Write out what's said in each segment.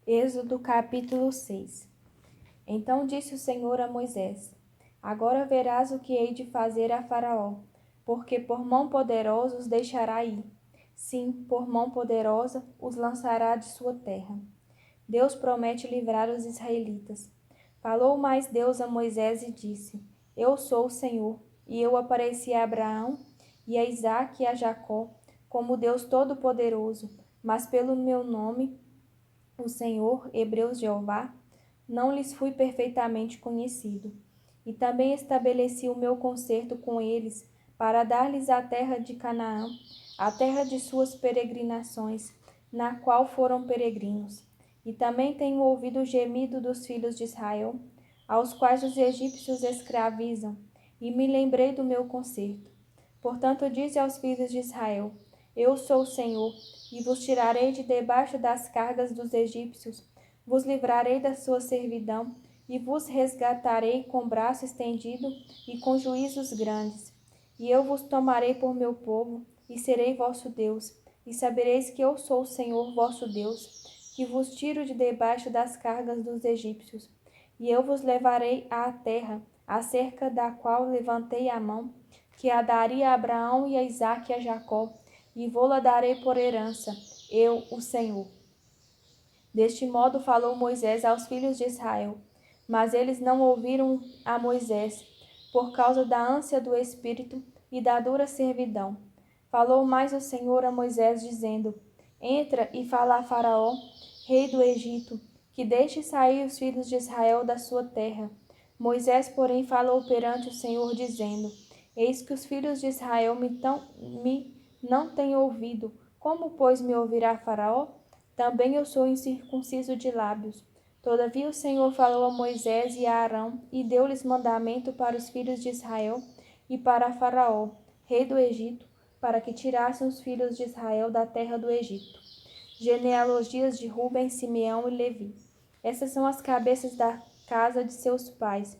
Êxodo capítulo 6. Então disse o Senhor a Moisés: Agora verás o que hei de fazer a Faraó, porque por mão poderosa os deixará ir. Sim, por mão poderosa os lançará de sua terra. Deus promete livrar os israelitas. Falou mais Deus a Moisés e disse: Eu sou o Senhor, e eu apareci a Abraão e a Isaque e a Jacó como Deus Todo-Poderoso, mas pelo meu nome o Senhor, Hebreus Jeová, não lhes fui perfeitamente conhecido. E também estabeleci o meu concerto com eles, para dar-lhes a terra de Canaã, a terra de suas peregrinações, na qual foram peregrinos. E também tenho ouvido o gemido dos filhos de Israel, aos quais os egípcios escravizam, e me lembrei do meu concerto. Portanto, dize aos filhos de Israel: Eu sou o Senhor, e vos tirarei de debaixo das cargas dos egípcios, vos livrarei da sua servidão, e vos resgatarei com braço estendido e com juízos grandes. E eu vos tomarei por meu povo, e serei vosso Deus, e sabereis que eu sou o Senhor vosso Deus, que vos tiro de debaixo das cargas dos egípcios. E eu vos levarei à terra, acerca da qual levantei a mão, que a daria a Abraão e a Isaque e a Jacó, e vô-la darei por herança, eu, o Senhor. Deste modo falou Moisés aos filhos de Israel, mas eles não ouviram a Moisés, por causa da ânsia do espírito e da dura servidão. Falou mais o Senhor a Moisés, dizendo: Entra e fala a Faraó, rei do Egito, que deixe sair os filhos de Israel da sua terra. Moisés, porém, falou perante o Senhor, dizendo: Eis que os filhos de Israel me não têm ouvido. Como, pois, me ouvirá Faraó? Também eu sou incircunciso de lábios. Todavia o Senhor falou a Moisés e a Arão, e deu-lhes mandamento para os filhos de Israel e para Faraó, rei do Egito, para que tirassem os filhos de Israel da terra do Egito. Genealogias de Ruben, Simeão e Levi. Essas são as cabeças da casa de seus pais.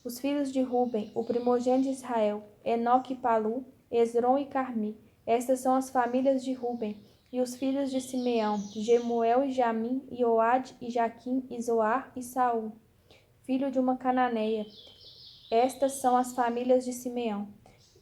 Os filhos de Ruben, o primogênito de Israel, Enoque e Palu, Esrom e Carmi. Estas são as famílias de Ruben. E os filhos de Simeão, Gemuel e Jamim, e Oade e Jaquim, e Zoar e Saul, filho de uma cananeia. Estas são as famílias de Simeão.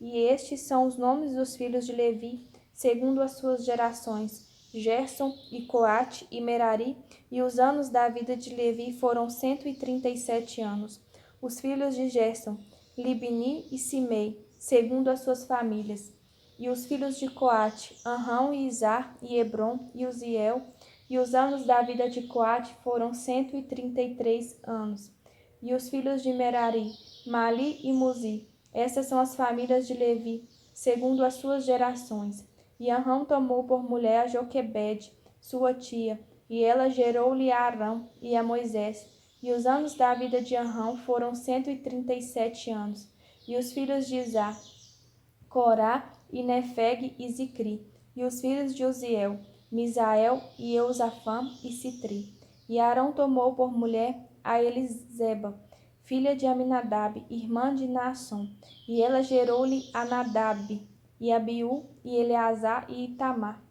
E estes são os nomes dos filhos de Levi, segundo as suas gerações: Gerson e Coate e Merari, e os anos da vida de Levi foram 137 anos. Os filhos de Gerson, Libni e Simei, segundo as suas famílias. E os filhos de Coate, Anrão e Izar e Hebron e Uziel, e os anos da vida de Coate foram 133 anos. E os filhos de Merari, Mali e Muzi. Essas são as famílias de Levi, segundo as suas gerações. E Anrão tomou por mulher a Joquebede, sua tia, e ela gerou-lhe a Arão e a Moisés. E os anos da vida de Anrão foram 137 anos. E os filhos de Izar, Corá e Nefeg e Zicri. E os filhos de Uziel, Misael e Eusafã e Citri. E Arão tomou por mulher a Eliseba, filha de Aminadab, irmã de Naasson, e ela gerou-lhe a Nadab, e Abiú, e Eleazar e Itamar.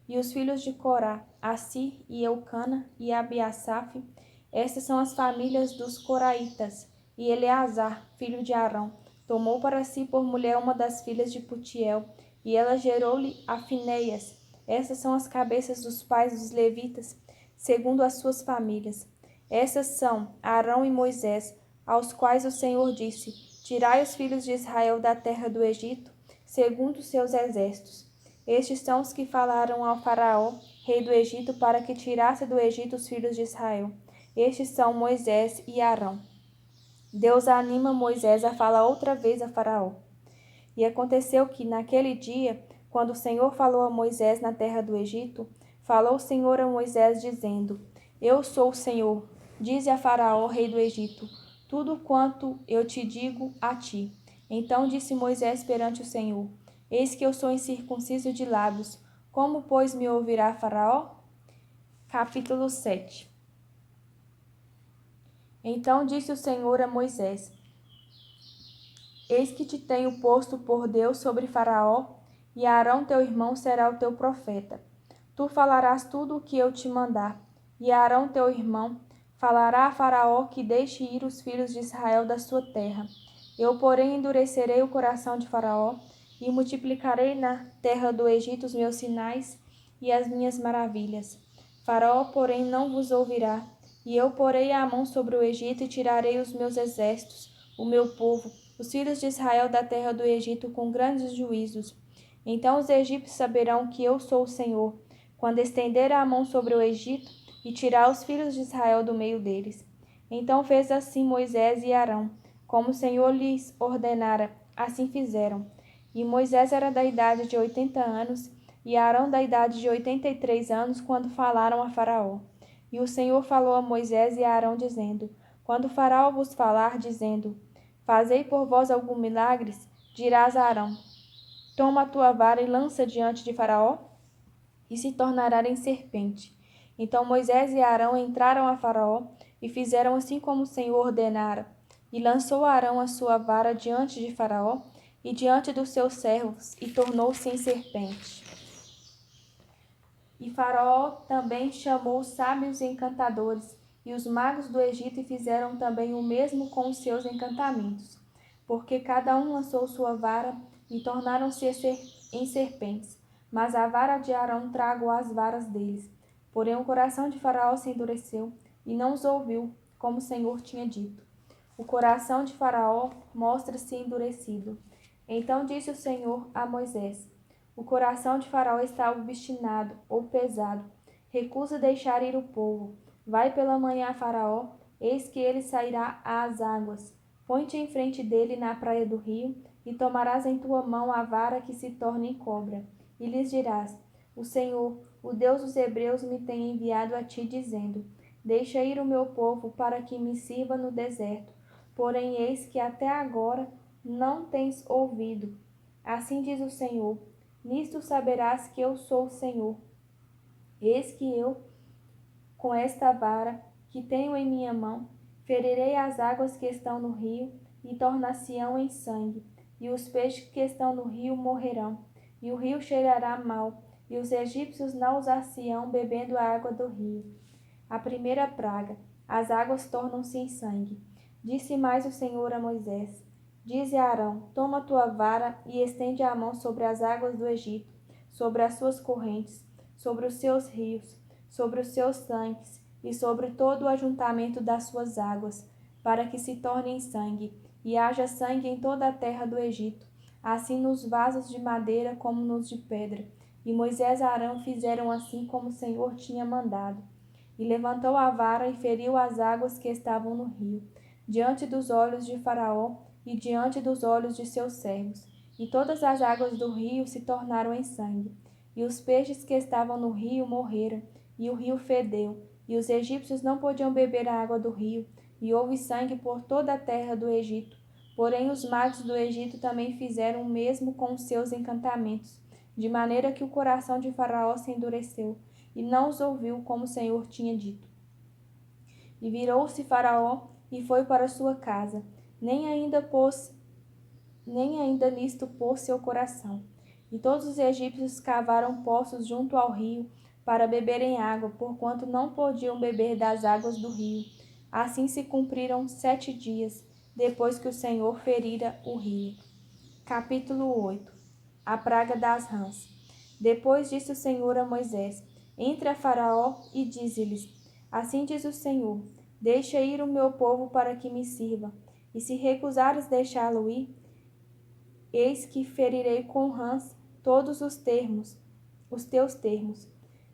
E os filhos de Corá, Assir e Eucana e Abiasaf. Estas são as famílias dos coraitas. E Eleazar, filho de Arão, tomou para si por mulher uma das filhas de Putiel, e ela gerou-lhe a Finéias. Essas são as cabeças dos pais dos levitas, segundo as suas famílias. Essas são Arão e Moisés, aos quais o Senhor disse: Tirai os filhos de Israel da terra do Egito, segundo os seus exércitos. Estes são os que falaram ao Faraó, rei do Egito, para que tirasse do Egito os filhos de Israel. Estes são Moisés e Arão. Deus anima Moisés a falar outra vez a Faraó. E aconteceu que, naquele dia, quando o Senhor falou a Moisés na terra do Egito, falou o Senhor a Moisés, dizendo: Eu sou o Senhor. Dize a Faraó, rei do Egito, tudo quanto eu te digo a ti. Então disse Moisés perante o Senhor: Eis que eu sou incircunciso de lábios. Como, pois, me ouvirá Faraó? Capítulo 7. Então disse o Senhor a Moisés: Eis que te tenho posto por Deus sobre Faraó, e Arão teu irmão será o teu profeta. Tu falarás tudo o que eu te mandar. E Arão teu irmão falará a Faraó que deixe ir os filhos de Israel da sua terra. Eu, porém, endurecerei o coração de Faraó e multiplicarei na terra do Egito os meus sinais e as minhas maravilhas. Faraó, porém, não vos ouvirá, e eu porei a mão sobre o Egito e tirarei os meus exércitos, o meu povo, os filhos de Israel da terra do Egito com grandes juízos. Então os egípcios saberão que eu sou o Senhor, quando estender a mão sobre o Egito e tirar os filhos de Israel do meio deles. Então fez assim Moisés e Arão, como o Senhor lhes ordenara, assim fizeram. E Moisés era da idade de 80 anos, e Arão da idade de 83 anos, quando falaram a Faraó. E o Senhor falou a Moisés e a Arão, dizendo: Quando o Faraó vos falar, dizendo: Fazei por vós algum milagre, dirás a Arão: Toma a tua vara e lança diante de Faraó, e se tornará em serpente. Então Moisés e Arão entraram a Faraó e fizeram assim como o Senhor ordenara. E lançou Arão a sua vara diante de Faraó e diante dos seus servos, e tornou-se em serpente. E Faraó também chamou os sábios e encantadores e os magos do Egito, e fizeram também o mesmo com os seus encantamentos, porque cada um lançou sua vara e tornaram-se em serpentes. Mas a vara de Arão tragou as varas deles. Porém o coração de Faraó se endureceu e não os ouviu, como o Senhor tinha dito. O coração de Faraó mostra-se endurecido. Então disse o Senhor a Moisés: O coração de Faraó está obstinado ou pesado. Recusa deixar ir o povo. Vai pela manhã a Faraó, eis que ele sairá às águas. Põe-te em frente dele na praia do rio, e tomarás em tua mão a vara que se torna em cobra. E lhes dirás: O Senhor, o Deus dos Hebreus, me tem enviado a ti, dizendo: Deixa ir o meu povo para que me sirva no deserto. Porém, eis que até agora não tens ouvido. Assim diz o Senhor: Nisto saberás que eu sou o Senhor. Eis que eu, com esta vara que tenho em minha mão, ferirei as águas que estão no rio, e tornar-se-ão em sangue, e os peixes que estão no rio morrerão, e o rio cheirará mal, e os egípcios não usar-se-ão bebendo a água do rio. A primeira praga: as águas tornam-se em sangue. Disse mais o Senhor a Moisés: Dize a Arão: Toma tua vara e estende a mão sobre as águas do Egito, sobre as suas correntes, sobre os seus rios, sobre os seus tanques e sobre todo o ajuntamento das suas águas, para que se tornem sangue, e haja sangue em toda a terra do Egito, assim nos vasos de madeira como nos de pedra. E Moisés e Arão fizeram assim como o Senhor tinha mandado. E levantou a vara e feriu as águas que estavam no rio, diante dos olhos de Faraó e diante dos olhos de seus servos. E todas as águas do rio se tornaram em sangue. E os peixes que estavam no rio morreram, e o rio fedeu, e os egípcios não podiam beber a água do rio, e houve sangue por toda a terra do Egito. Porém os magos do Egito também fizeram o mesmo com os seus encantamentos, de maneira que o coração de Faraó se endureceu, e não os ouviu como o Senhor tinha dito. E virou-se Faraó e foi para sua casa, nem ainda nisto pôs seu coração. E todos os egípcios cavaram poços junto ao rio para beberem água, porquanto não podiam beber das águas do rio. Assim se cumpriram 7 dias, depois que o Senhor ferira o rio. Capítulo 8. A praga das rãs. Depois disse o Senhor a Moisés: Entra a Faraó e dize-lhes: Assim diz o Senhor: Deixa ir o meu povo para que me sirva. E se recusares deixá-lo ir, eis que ferirei com rãs todos os teus termos.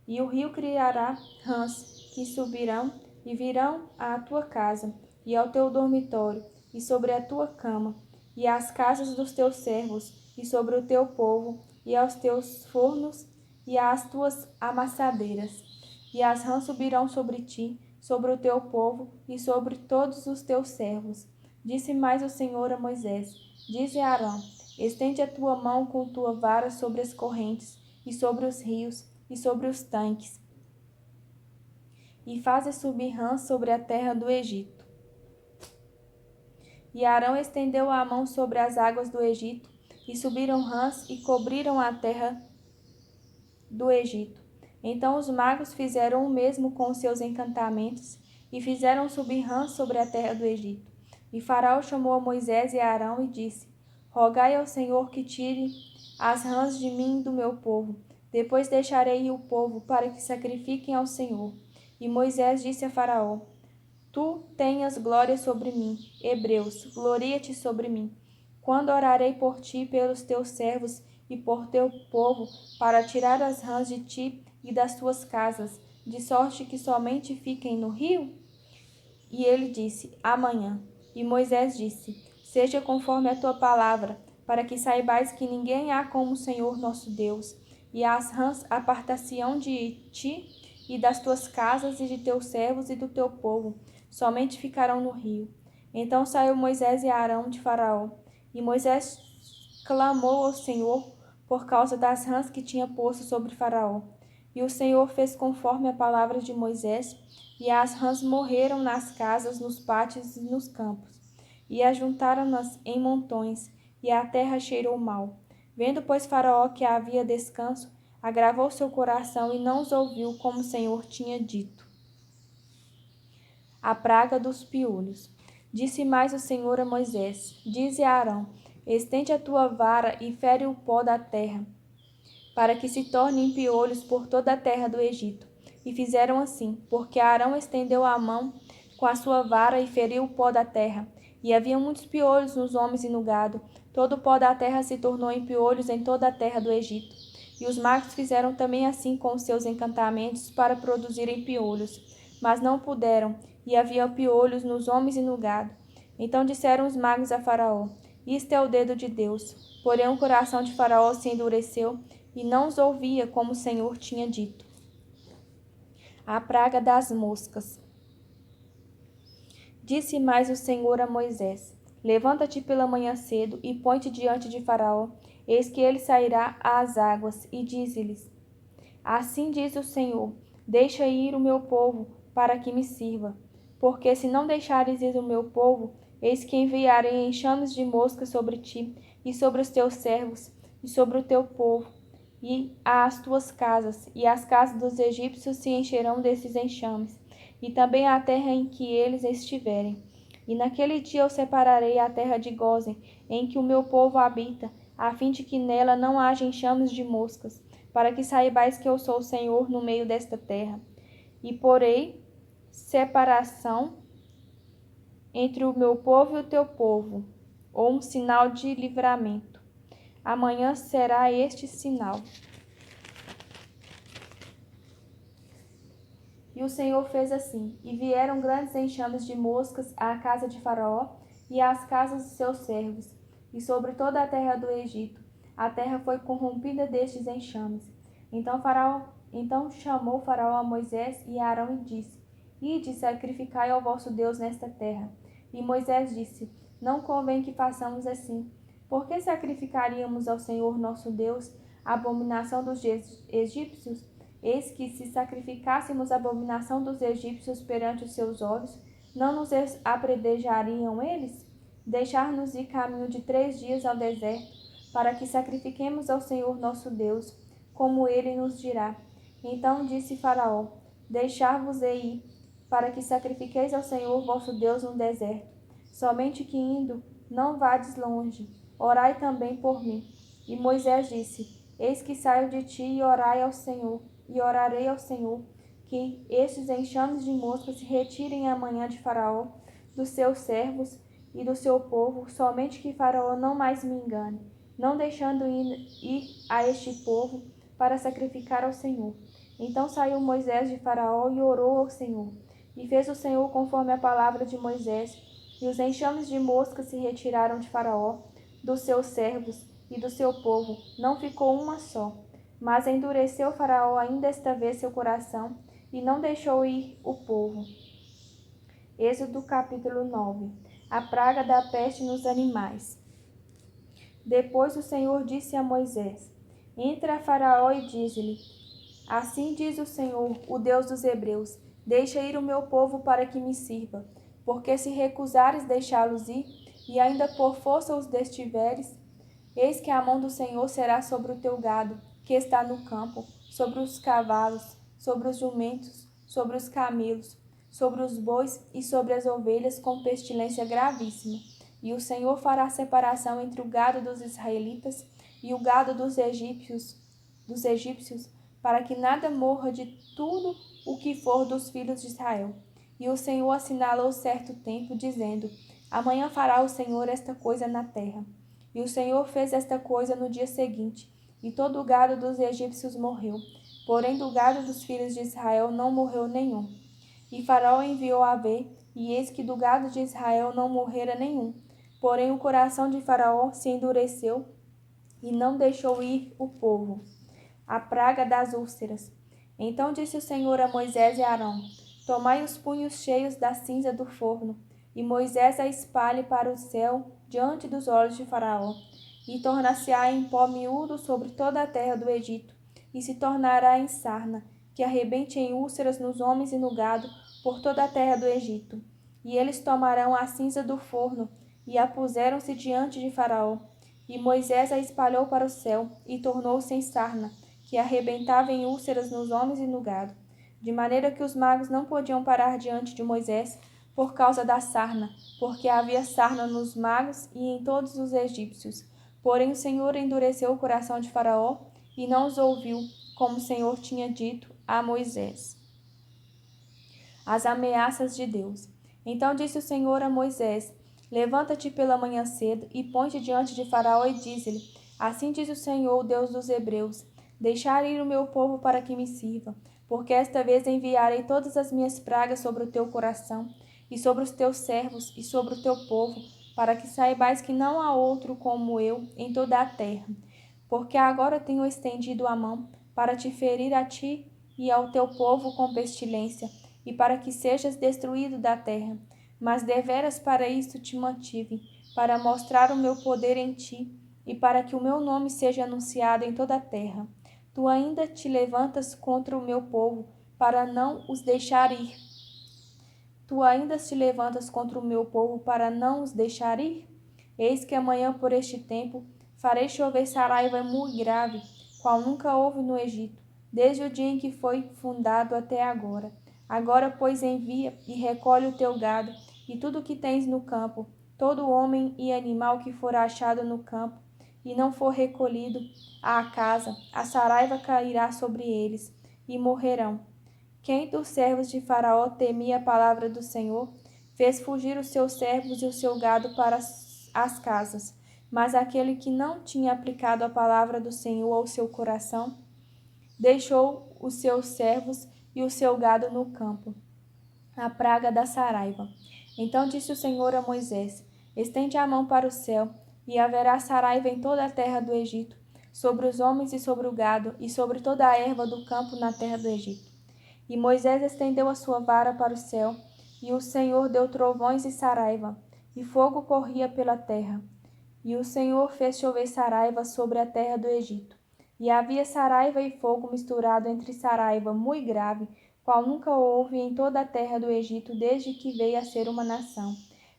E o rio criará rãs que subirão e virão à tua casa, e ao teu dormitório, e sobre a tua cama, e às casas dos teus servos, e sobre o teu povo, e aos teus fornos, e às tuas amassadeiras. E as rãs subirão sobre ti, sobre o teu povo, e sobre todos os teus servos. Disse mais o Senhor a Moisés: Dize a Arão: Estende a tua mão com tua vara sobre as correntes, e sobre os rios, e sobre os tanques, e faze subir rãs sobre a terra do Egito. E Arão estendeu a mão sobre as águas do Egito, e subiram rãs e cobriram a terra do Egito. Então os magos fizeram o mesmo com os seus encantamentos e fizeram subir rãs sobre a terra do Egito. E Faraó chamou a Moisés e a Arão e disse: Rogai ao Senhor que tire as rãs de mim e do meu povo. Depois deixarei o povo para que sacrifiquem ao Senhor. E Moisés disse a Faraó: Tu tenhas glória sobre mim, Hebreus, gloria-te sobre mim. Quando orarei por ti e pelos teus servos e por teu povo, para tirar as rãs de ti e das tuas casas, de sorte que somente fiquem no rio? E ele disse: Amanhã. E Moisés disse: Seja conforme a tua palavra, para que saibais que ninguém há como o Senhor nosso Deus. E as rãs apartar-se-ão de ti e das tuas casas e de teus servos e do teu povo, somente ficarão no rio. Então saiu Moisés e Arão de Faraó, e Moisés clamou ao Senhor por causa das rãs que tinha posto sobre Faraó. E o Senhor fez conforme a palavra de Moisés, e as rãs morreram nas casas, nos pátios e nos campos, e ajuntaram-nas em montões, e a terra cheirou mal. Vendo, pois, Faraó que havia descanso, agravou seu coração e não os ouviu, como o Senhor tinha dito. A praga dos piolhos. Disse mais o Senhor a Moisés: Dize a Arão: Estende a tua vara e fere o pó da terra, para que se tornem piolhos por toda a terra do Egito. E fizeram assim, porque Arão estendeu a mão com a sua vara e feriu o pó da terra. E havia muitos piolhos nos homens e no gado. Todo o pó da terra se tornou em piolhos em toda a terra do Egito. E os magos fizeram também assim com os seus encantamentos para produzirem piolhos. Mas não puderam, e havia piolhos nos homens e no gado. Então disseram os magos a Faraó: Isto é o dedo de Deus. Porém o coração de Faraó se endureceu, e não os ouvia, como o Senhor tinha dito. A praga das moscas. Disse mais o Senhor a Moisés: Levanta-te pela manhã cedo e põe-te diante de Faraó, eis que ele sairá às águas, e dize-lhes: Assim diz o Senhor: Deixa ir o meu povo, para que me sirva. Porque se não deixares ir o meu povo, eis que enviarei enxames de moscas sobre ti, e sobre os teus servos, e sobre o teu povo, e às tuas casas, e as casas dos egípcios se encherão desses enxames, e também a terra em que eles estiverem. E naquele dia eu separarei a terra de Gósen, em que o meu povo habita, a fim de que nela não haja enxames de moscas, para que saibais que eu sou o Senhor no meio desta terra. E porei separação entre o meu povo e o teu povo, ou um sinal de livramento. Amanhã será este sinal. E o Senhor fez assim, e vieram grandes enxames de moscas à casa de Faraó e às casas de seus servos, e sobre toda a terra do Egito. A terra foi corrompida destes enxames. Então chamou Faraó a Moisés e a Arão e disse: Ide, sacrificai ao vosso Deus nesta terra. E Moisés disse: Não convém que façamos assim. Por que sacrificaríamos ao Senhor nosso Deus a abominação dos egípcios? Eis que, se sacrificássemos a abominação dos egípcios perante os seus olhos, não nos apredejariam eles? Deixar-nos ir caminho de 3 dias ao deserto, para que sacrifiquemos ao Senhor nosso Deus, como ele nos dirá. Então disse Faraó: Deixar-vos-ei ir, para que sacrifiqueis ao Senhor vosso Deus no deserto. Somente que indo, não vades longe. Orai também por mim. E Moisés disse: Eis que saio de ti e orarei ao Senhor, que estes enxames de moscas se retirem amanhã de Faraó, dos seus servos e do seu povo, somente que Faraó não mais me engane, não deixando ir a este povo para sacrificar ao Senhor. Então saiu Moisés de Faraó e orou ao Senhor. E fez o Senhor conforme a palavra de Moisés, e os enxames de moscas se retiraram de Faraó, dos seus servos e do seu povo, não ficou uma só. Mas endureceu Faraó ainda esta vez seu coração, e não deixou ir o povo. Êxodo capítulo 9. A praga da peste nos animais. Depois o Senhor disse a Moisés: Entra a Faraó e diz-lhe: Assim diz o Senhor, o Deus dos Hebreus: Deixa ir o meu povo para que me sirva. Porque se recusares deixá-los ir, e ainda por força os destiveres, eis que a mão do Senhor será sobre o teu gado, que está no campo, sobre os cavalos, sobre os jumentos, sobre os camelos, sobre os bois e sobre as ovelhas com pestilência gravíssima. E o Senhor fará separação entre o gado dos israelitas e o gado dos egípcios, para que nada morra de tudo o que for dos filhos de Israel. E o Senhor assinalou certo tempo, dizendo: Amanhã fará o Senhor esta coisa na terra. E o Senhor fez esta coisa no dia seguinte, e todo o gado dos egípcios morreu. Porém, do gado dos filhos de Israel não morreu nenhum. E Faraó enviou a ver, e eis que do gado de Israel não morrera nenhum. Porém, o coração de Faraó se endureceu e não deixou ir o povo. A praga das úlceras. Então disse o Senhor a Moisés e a Arão: Tomai os punhos cheios da cinza do forno, e Moisés a espalhe para o céu diante dos olhos de Faraó, e tornar-se-á em pó miúdo sobre toda a terra do Egito, e se tornará em sarna, que arrebente em úlceras nos homens e no gado por toda a terra do Egito. E eles tomarão a cinza do forno, e a puseram-se diante de Faraó. E Moisés a espalhou para o céu, e tornou-se em sarna, que arrebentava em úlceras nos homens e no gado, de maneira que os magos não podiam parar diante de Moisés por causa da sarna, porque havia sarna nos magos e em todos os egípcios. Porém o Senhor endureceu o coração de Faraó e não os ouviu, como o Senhor tinha dito a Moisés. As ameaças de Deus. Então disse o Senhor a Moisés: Levanta-te pela manhã cedo e põe-te diante de Faraó e dize-lhe: Assim diz o Senhor, o Deus dos Hebreus: Deixar ir o meu povo para que me sirva, porque esta vez enviarei todas as minhas pragas sobre o teu coração, e sobre os teus servos, e sobre o teu povo, para que saibais que não há outro como eu em toda a terra. Porque agora tenho estendido a mão para te ferir a ti e ao teu povo com pestilência, e para que sejas destruído da terra. Mas deveras para isto te mantive, para mostrar o meu poder em ti, e para que o meu nome seja anunciado em toda a terra. Tu ainda te levantas contra o meu povo, para não os deixar ir. Tu ainda te levantas contra o meu povo, para não os deixar ir? Eis que amanhã, por este tempo, farei chover saraiva muito grave, qual nunca houve no Egito, desde o dia em que foi fundado até agora. Agora, pois, envia e recolhe o teu gado, e tudo o que tens no campo, todo homem e animal que for achado no campo, e não for recolhido à casa, a saraiva cairá sobre eles, e morrerão. Quem dos servos de Faraó temia a palavra do Senhor, fez fugir os seus servos e o seu gado para as casas. Mas aquele que não tinha aplicado a palavra do Senhor ao seu coração, deixou os seus servos e o seu gado no campo. A praga da saraiva. Então disse o Senhor a Moisés: Estende a mão para o céu, e haverá saraiva em toda a terra do Egito, sobre os homens e sobre o gado, e sobre toda a erva do campo na terra do Egito. E Moisés estendeu a sua vara para o céu, e o Senhor deu trovões e saraiva, e fogo corria pela terra. E o Senhor fez chover saraiva sobre a terra do Egito. E havia saraiva e fogo misturado entre saraiva muito grave, qual nunca houve em toda a terra do Egito desde que veio a ser uma nação.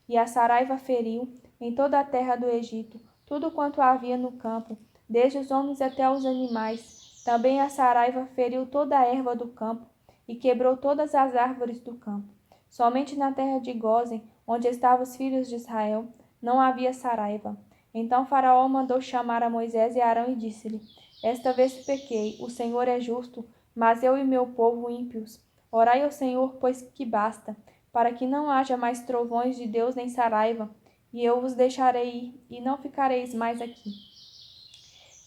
E a saraiva feriu em toda a terra do Egito tudo quanto havia no campo, desde os homens até os animais. Também a saraiva feriu toda a erva do campo e quebrou todas as árvores do campo. Somente na terra de Gósen, onde estavam os filhos de Israel, não havia saraiva. Então Faraó mandou chamar a Moisés e Arão e disse-lhe: Esta vez pequei, o Senhor é justo, mas eu e meu povo ímpios. Orai ao Senhor, pois que basta, para que não haja mais trovões de Deus nem saraiva, e eu vos deixarei ir, e não ficareis mais aqui.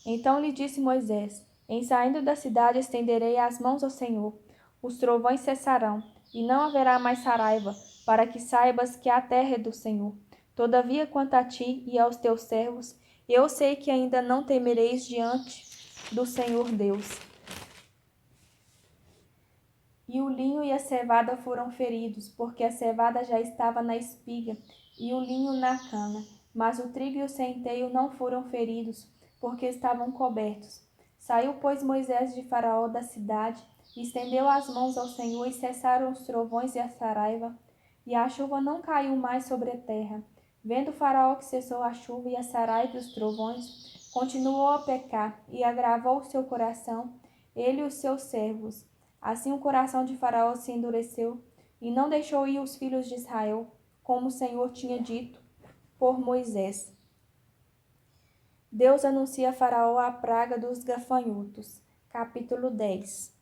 Então lhe disse Moisés: Em saindo da cidade estenderei as mãos ao Senhor. Os trovões cessarão, e não haverá mais saraiva, para que saibas que a terra é do Senhor. Todavia, quanto a ti e aos teus servos, eu sei que ainda não temereis diante do Senhor Deus. E o linho e a cevada foram feridos, porque a cevada já estava na espiga, e o linho na cana. Mas o trigo e o centeio não foram feridos, porque estavam cobertos. Saiu, pois, Moisés de Faraó da cidade, e estendeu as mãos ao Senhor, e cessaram os trovões e a saraiva, e a chuva não caiu mais sobre a terra. Vendo Faraó que cessou a chuva e a saraiva e os trovões, continuou a pecar, e agravou o seu coração, ele e os seus servos. Assim o coração de Faraó se endureceu, e não deixou ir os filhos de Israel, como o Senhor tinha dito por Moisés. Deus anuncia a Faraó a praga dos gafanhotos. Capítulo 10.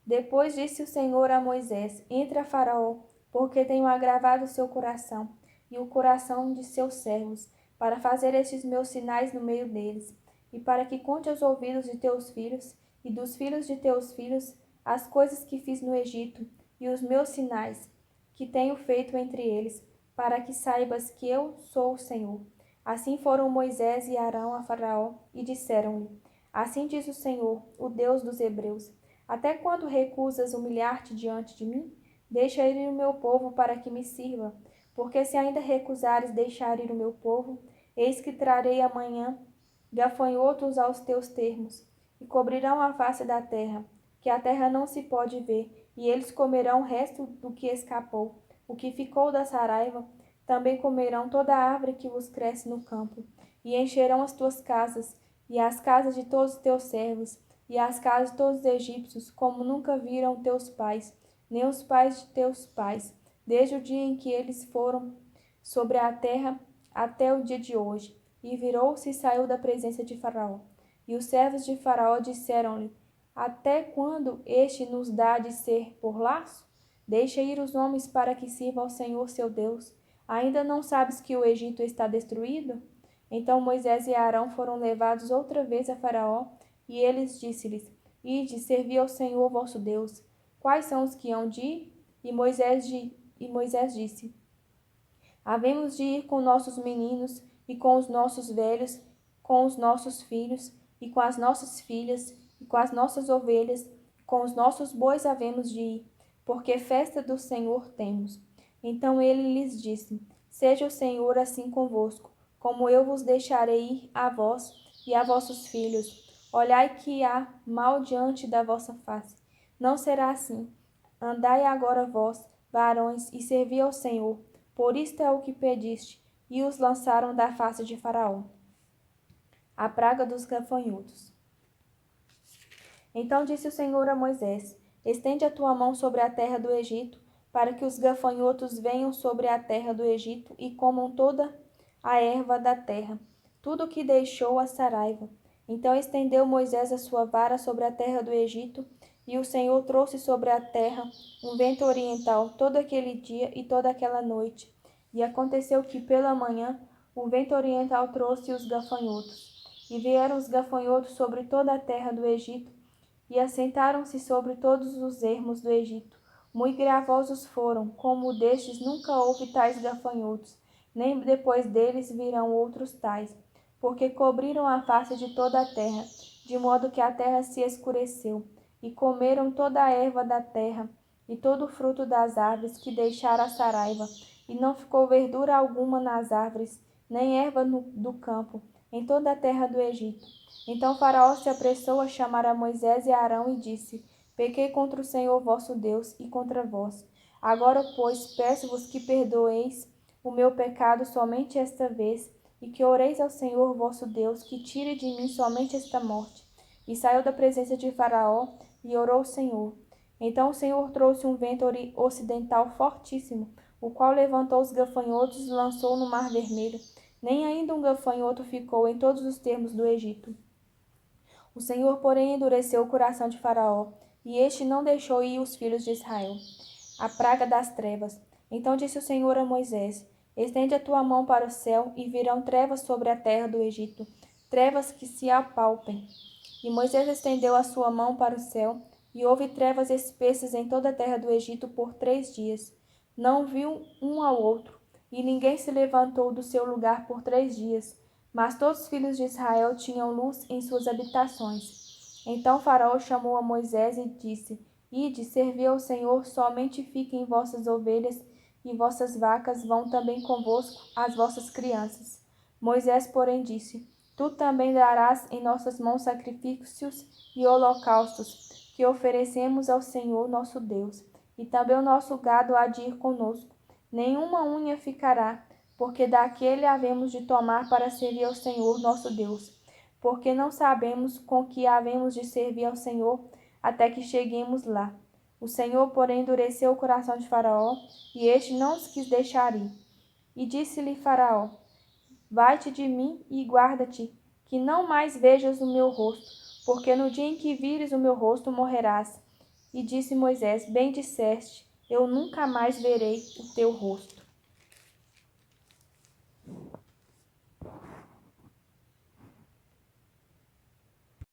Depois disse o Senhor a Moisés: Entra a Faraó, porque tenho agravado o seu coração e o coração de seus servos, para fazer estes meus sinais no meio deles, e para que conte aos ouvidos de teus filhos e dos filhos de teus filhos as coisas que fiz no Egito e os meus sinais que tenho feito entre eles, para que saibas que eu sou o Senhor. Assim foram Moisés e Arão a Faraó e disseram-lhe: Assim diz o Senhor, o Deus dos Hebreus: Até quando recusas humilhar-te diante de mim? Deixa ir o meu povo para que me sirva. Porque se ainda recusares deixar ir o meu povo, eis que trarei amanhã gafanhotos aos teus termos, e cobrirão a face da terra, que a terra não se pode ver, e eles comerão o resto do que escapou, o que ficou da saraiva. Também comerão toda a árvore que vos cresce no campo, e encherão as tuas casas, e as casas de todos os teus servos, e as casas de todos os egípcios, como nunca viram teus pais, nem os pais de teus pais, desde o dia em que eles foram sobre a terra até o dia de hoje. E virou-se e saiu da presença de Faraó. E os servos de Faraó disseram-lhe: Até quando este nos dá de ser por laço? Deixa ir os homens para que sirvam ao Senhor seu Deus. Ainda não sabes que o Egito está destruído? Então Moisés e Arão foram levados outra vez a Faraó, e eles disse-lhes: Ide, servi ao Senhor vosso Deus. Quais são os que hão de ir? E Moisés disse: Havemos de ir com nossos meninos, e com os nossos velhos, com os nossos filhos, e com as nossas filhas, e com as nossas ovelhas, com os nossos bois havemos de ir, porque festa do Senhor temos. Então ele lhes disse: Seja o Senhor assim convosco, como eu vos deixarei ir a vós e a vossos filhos. Olhai que há mal diante da vossa face. Não será assim. Andai agora vós, varões, e servi ao Senhor. Por isto é o que pediste. E os lançaram da face de Faraó. A praga dos gafanhotos. Então disse o Senhor a Moisés: Estende a tua mão sobre a terra do Egito, para que os gafanhotos venham sobre a terra do Egito e comam toda a erva da terra, tudo o que deixou a saraiva. Então estendeu Moisés a sua vara sobre a terra do Egito, e o Senhor trouxe sobre a terra um vento oriental todo aquele dia e toda aquela noite. E aconteceu que pela manhã o vento oriental trouxe os gafanhotos. E vieram os gafanhotos sobre toda a terra do Egito, e assentaram-se sobre todos os ermos do Egito. Muito gravosos foram, como destes nunca houve tais gafanhotos, nem depois deles virão outros tais, porque cobriram a face de toda a terra, de modo que a terra se escureceu, e comeram toda a erva da terra, e todo o fruto das árvores que deixara a saraiva, e não ficou verdura alguma nas árvores, nem erva do campo, em toda a terra do Egito. Então Faraó se apressou a chamar a Moisés e a Arão e disse: Pequei contra o Senhor vosso Deus e contra vós. Agora, pois, peço-vos que perdoeis o meu pecado somente esta vez, e que oreis ao Senhor vosso Deus, que tire de mim somente esta morte. E saiu da presença de Faraó e orou ao Senhor. Então o Senhor trouxe um vento ocidental fortíssimo, o qual levantou os gafanhotos e lançou no mar vermelho. Nem ainda um gafanhoto ficou em todos os termos do Egito. O Senhor, porém, endureceu o coração de Faraó, e este não deixou ir os filhos de Israel. A praga das trevas. Então disse o Senhor a Moisés: Estende a tua mão para o céu, e virão trevas sobre a terra do Egito, trevas que se apalpem. E Moisés estendeu a sua mão para o céu, e houve trevas espessas em toda a terra do Egito por 3 dias. Não viu um ao outro, e ninguém se levantou do seu lugar por 3 dias. Mas todos os filhos de Israel tinham luz em suas habitações. Então Faraó chamou a Moisés e disse: Ide, servi ao Senhor, somente fiquem vossas ovelhas e vossas vacas, vão também convosco as vossas crianças. Moisés, porém, disse: Tu também darás em nossas mãos sacrifícios e holocaustos, que oferecemos ao Senhor nosso Deus. E também o nosso gado há de ir conosco. Nenhuma unha ficará, porque daquele havemos de tomar para servir ao Senhor nosso Deus. porque não sabemos com que havemos de servir ao Senhor até que cheguemos lá. O Senhor, porém, endureceu o coração de Faraó, e este não os quis deixar ir. E disse-lhe Faraó: Vai-te de mim e guarda-te, que não mais vejas o meu rosto, porque no dia em que vires o meu rosto morrerás. E disse Moisés: Bem disseste, eu nunca mais verei o teu rosto.